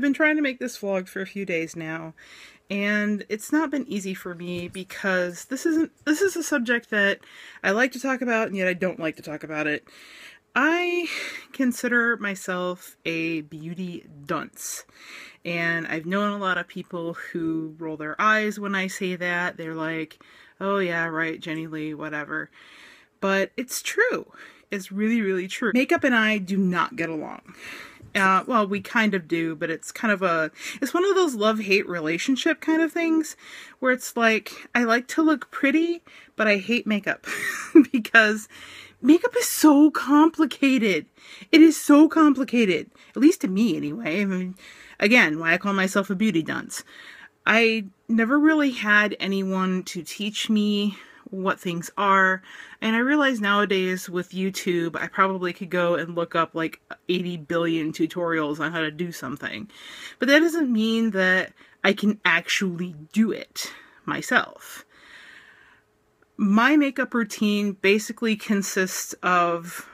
been trying to make this vlog for a few days now, and it's not been easy for me because this is a subject that I like to talk about, and yet I don't like to talk about it. I consider myself a beauty dunce, and I've known a lot of people who roll their eyes when I say that. They're like, oh yeah, right, Jennilee, whatever. But it's true. It's really, really true. Makeup and I do not get along. Well, we kind of do, but it's kind of it's one of those love-hate relationship kind of things where it's like, I like to look pretty, but I hate makeup because makeup is so complicated. It is so complicated, at least to me anyway. I mean, again, why I call myself a beauty dunce. I never really had anyone to teach me what things are, and I realize nowadays with YouTube I probably could go and look up like 80 billion tutorials on how to do something, but that doesn't mean that I can actually do it myself. My makeup routine basically consists of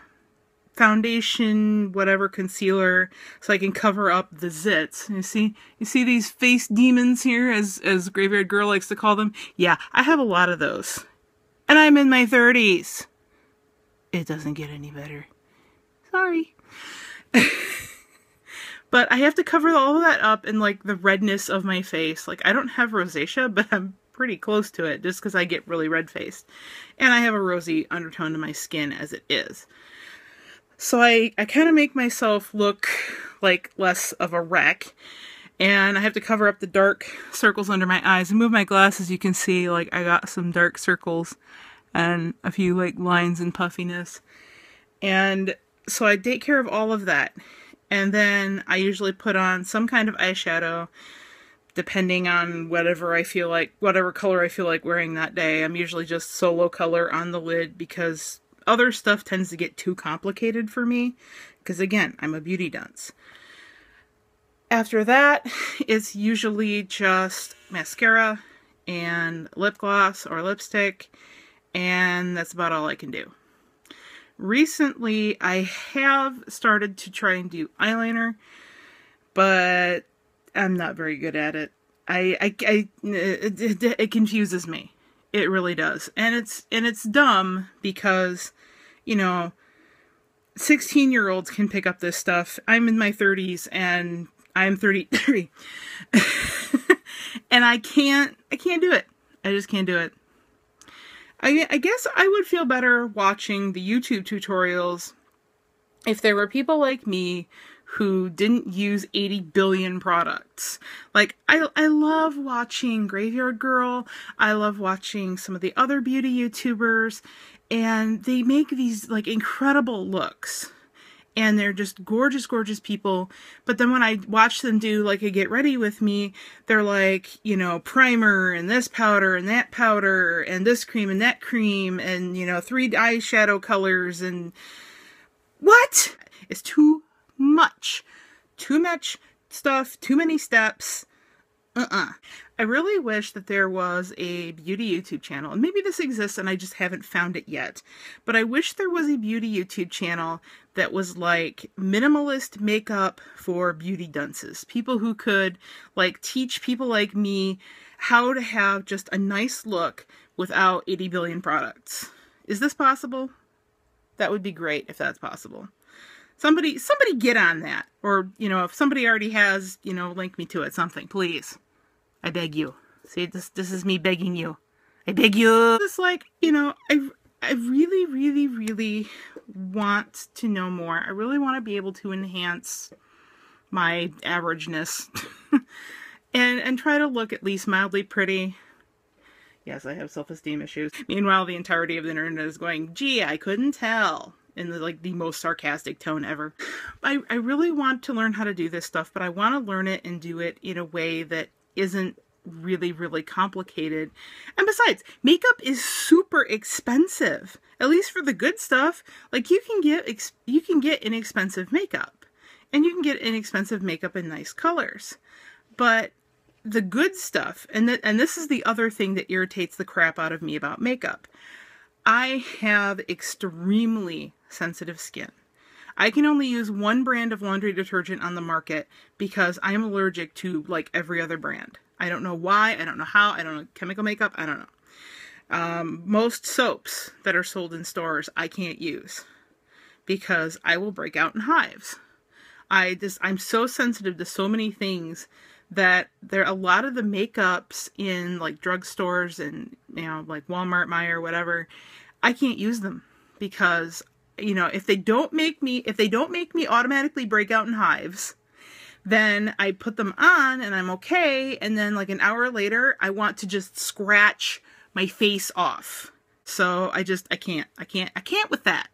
foundation, whatever, concealer, so I can cover up the zits. You see these face demons here, as Graveyard Girl likes to call them? Yeah, I have a lot of those. And I'm in my 30s. It doesn't get any better. Sorry. But I have to cover all of that up in like the redness of my face. Like, I don't have rosacea, but I'm pretty close to it just because I get really red-faced. And I have a rosy undertone to my skin as it is. So I kind of make myself look like less of a wreck. And I have to cover up the dark circles under my eyes. And move my glasses, you can see like I got some dark circles and a few like lines and puffiness. And so I take care of all of that. And then I usually put on some kind of eyeshadow depending on whatever color I feel like wearing that day. I'm usually just solo color on the lid because other stuff tends to get too complicated for me. Because again, I'm a beauty dunce. After that, it's usually just mascara and lip gloss or lipstick, and that's about all I can do. Recently, I have started to try and do eyeliner, but I'm not very good at it. It confuses me. It really does. And it's dumb because, you know, 16-year-olds can pick up this stuff. I'm in my 30s and I'm 33. And I can't do it. I just can't do it. I guess I would feel better watching the YouTube tutorials if there were people like me who didn't use 80 billion products. Like, I love watching Graveyard Girl. I love watching some of the other beauty YouTubers, and they make these like incredible looks. And they're just gorgeous, gorgeous people. But then when I watch them do like a get ready with me, they're like, you know, primer and this powder and that powder and this cream and that cream and, you know, 3 eyeshadow colors and what? It's too much. Too much stuff, too many steps. I really wish that there was a beauty YouTube channel, and maybe this exists and I just haven't found it yet, but I wish there was a beauty YouTube channel that was like minimalist makeup for beauty dunces. People who could like teach people like me how to have just a nice look without 80 billion products. Is this possible? That would be great if that's possible. Somebody get on that. Or, you know, if somebody already has, you know, link me to it, something, please. I beg you. See, this is me begging you. I beg you. It's like, you know, I really, really, really want to know more. I really want to be able to enhance my averageness and try to look at least mildly pretty. Yes, I have self-esteem issues. Meanwhile, the entirety of the internet is going, gee, I couldn't tell, in the most sarcastic tone ever. I really want to learn how to do this stuff, but I want to learn it and do it in a way that isn't really, really complicated. And besides, makeup is super expensive, at least for the good stuff. Like, you can get inexpensive makeup, and you can get inexpensive makeup in nice colors, but the good stuff, and this is the other thing that irritates the crap out of me about makeup. I have extremely sensitive skin. I can only use one brand of laundry detergent on the market because I am allergic to like every other brand. I don't know why, I don't know how, I don't know, chemical makeup, I don't know. Most soaps that are sold in stores I can't use because I will break out in hives. I'm so sensitive to so many things that there are a lot of the makeups in like drugstores and, you know, like Walmart, Meijer, whatever, I can't use them because, you know, if they don't make me automatically break out in hives, then I put them on and I'm okay. And then like an hour later, I want to just scratch my face off. So I can't with that.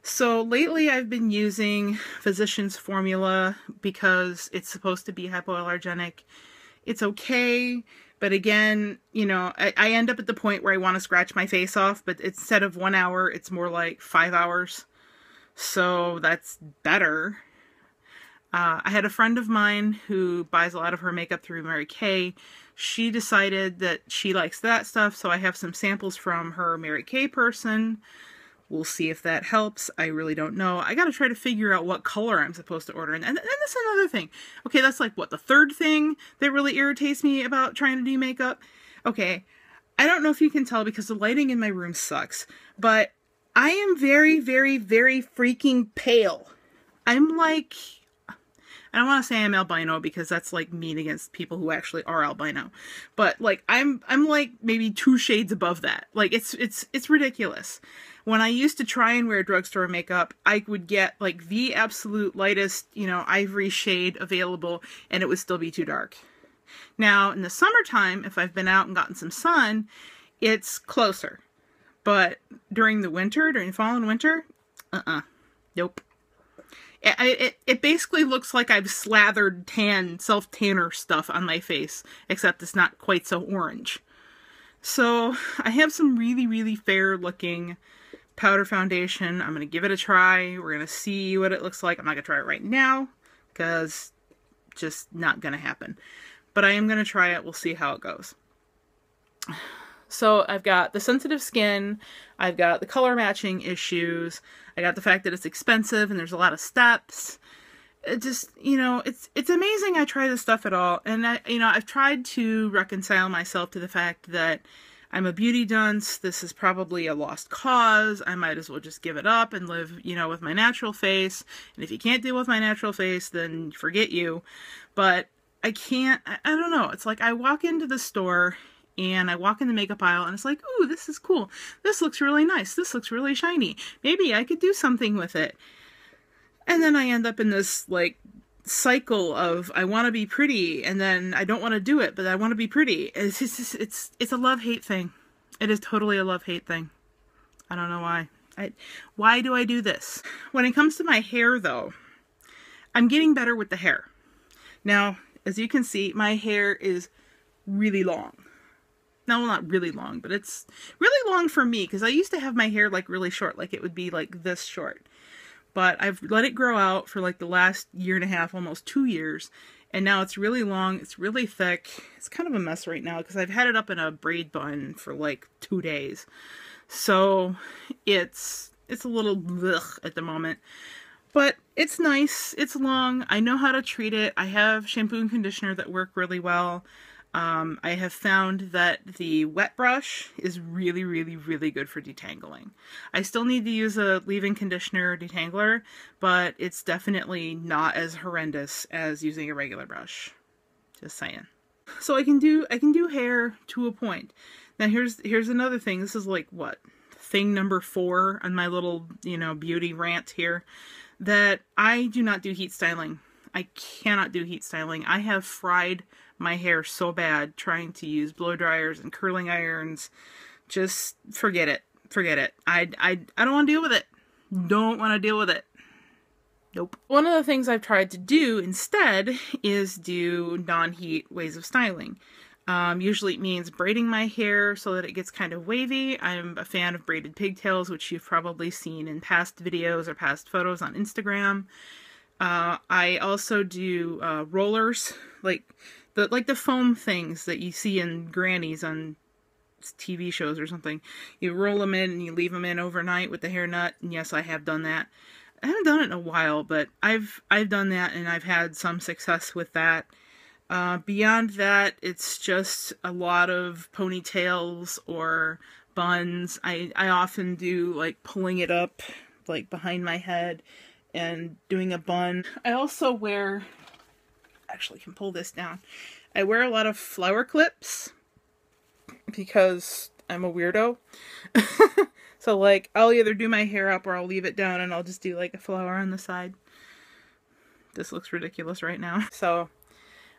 So lately I've been using Physicians Formula because it's supposed to be hypoallergenic. It's okay, but again, you know, I end up at the point where I want to scratch my face off, but instead of 1 hour, it's more like 5 hours. So that's better. I had a friend of mine who buys a lot of her makeup through Mary Kay. She decided that she likes that stuff, so I have some samples from her Mary Kay person. We'll see if that helps. I really don't know. I gotta try to figure out what color I'm supposed to order. And that's another thing. Okay, that's like, what, the third thing that really irritates me about trying to do makeup? Okay, I don't know if you can tell because the lighting in my room sucks, but I am very, very, very freaking pale. I'm like, I don't want to say I'm albino because that's like mean against people who actually are albino, but like I'm like maybe 2 shades above that. Like it's ridiculous. When I used to try and wear drugstore makeup, I would get like the absolute lightest, you know, ivory shade available and it would still be too dark. Now in the summertime, if I've been out and gotten some sun, it's closer. But during the winter, during fall and winter, nope. It basically looks like I've slathered self-tanner stuff on my face, except it's not quite so orange. So I have some really, really fair looking powder foundation. I'm going to give it a try. We're going to see what it looks like. I'm not going to try it right now because just not going to happen. But I am going to try it. We'll see how it goes. So I've got the sensitive skin, I've got the color matching issues, I got the fact that it's expensive and there's a lot of steps. It just, you know, it's amazing I try this stuff at all. And I've tried to reconcile myself to the fact that I'm a beauty dunce. This is probably a lost cause. I might as well just give it up and live, you know, with my natural face. And if you can't deal with my natural face, then forget you. But I can't, I don't know. It's like I walk into the store and I walk in the makeup aisle and it's like, ooh, this is cool. This looks really nice. This looks really shiny. Maybe I could do something with it. And then I end up in this like cycle of I want to be pretty and then I don't want to do it, but I want to be pretty. It's a love-hate thing. It is totally a love-hate thing. I don't know why. Why do I do this? When it comes to my hair though, I'm getting better with the hair. Now, as you can see, my hair is really long. No, not really long, but it's really long for me because I used to have my hair like really short, like it would be like this short. But I've let it grow out for like the last 1.5 years, almost 2 years. And now it's really long, it's really thick. It's kind of a mess right now because I've had it up in a braid bun for like 2 days. So it's a little blech at the moment. But it's nice, it's long, I know how to treat it. I have shampoo and conditioner that work really well. I have found that the wet brush is really, really, really good for detangling. I still need to use a leave-in conditioner detangler, but it's definitely not as horrendous as using a regular brush. Just saying. So I can do hair to a point. Now here's another thing. This is like what? Thing number 4 on my little, you know, beauty rant here. That I do not do heat styling. I cannot do heat styling. I have fried my hair so bad trying to use blow dryers and curling irons. Just forget it. Forget it. I don't want to deal with it. Don't want to deal with it. Nope. One of the things I've tried to do instead is do non-heat ways of styling. Usually it means braiding my hair so that it gets kind of wavy. I'm a fan of braided pigtails, which you've probably seen in past videos or past photos on Instagram. I also do rollers, like the foam things that you see in grannies on TV shows or something. You roll them in and you leave them in overnight with the hair nut. And yes, I have done that. I haven't done it in a while, but I've done that and I've had some success with that. Beyond that, it's just a lot of ponytails or buns. I often do like pulling it up like behind my head and doing a bun. I also wear, actually can pull this down. I wear a lot of flower clips because I'm a weirdo. So like I'll either do my hair up or I'll leave it down and I'll just do like a flower on the side. This looks ridiculous right now. So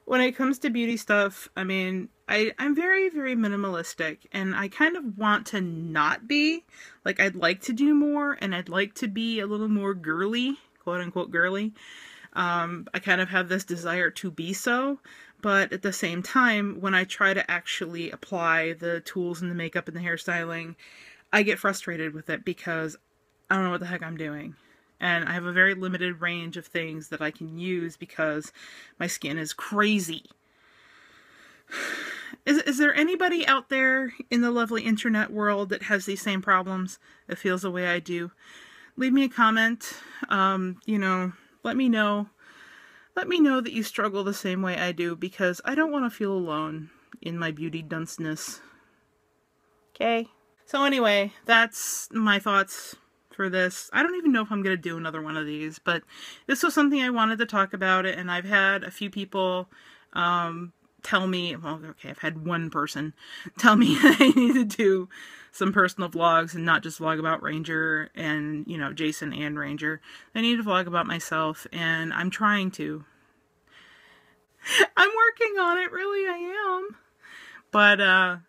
when it comes to beauty stuff, I mean, I'm very, very minimalistic, and I kind of want to not be. Like, I'd like to do more, and I'd like to be a little more girly, quote-unquote girly. I kind of have this desire to be so, but at the same time, when I try to actually apply the tools and the makeup and the hairstyling, I get frustrated with it because I don't know what the heck I'm doing. And I have a very limited range of things that I can use because my skin is crazy. Is there anybody out there in the lovely internet world that has these same problems, that feels the way I do? Leave me a comment. You know, let me know. Let me know that you struggle the same way I do, because I don't want to feel alone in my beauty dunceness. Okay? So anyway, that's my thoughts for this. I don't even know if I'm going to do another one of these, but this was something I wanted to talk about it, and I've had a few people tell me, well, okay, I've had one person tell me I need to do some personal vlogs and not just vlog about Ranger and, you know, Jason and Ranger. I need to vlog about myself, and I'm trying to. I'm working on it, really, I am. But,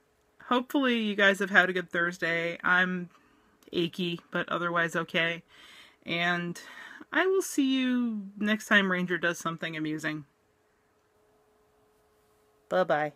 hopefully you guys have had a good Thursday. I'm achy, but otherwise okay. And I will see you next time Ranger does something amusing. Bye-bye.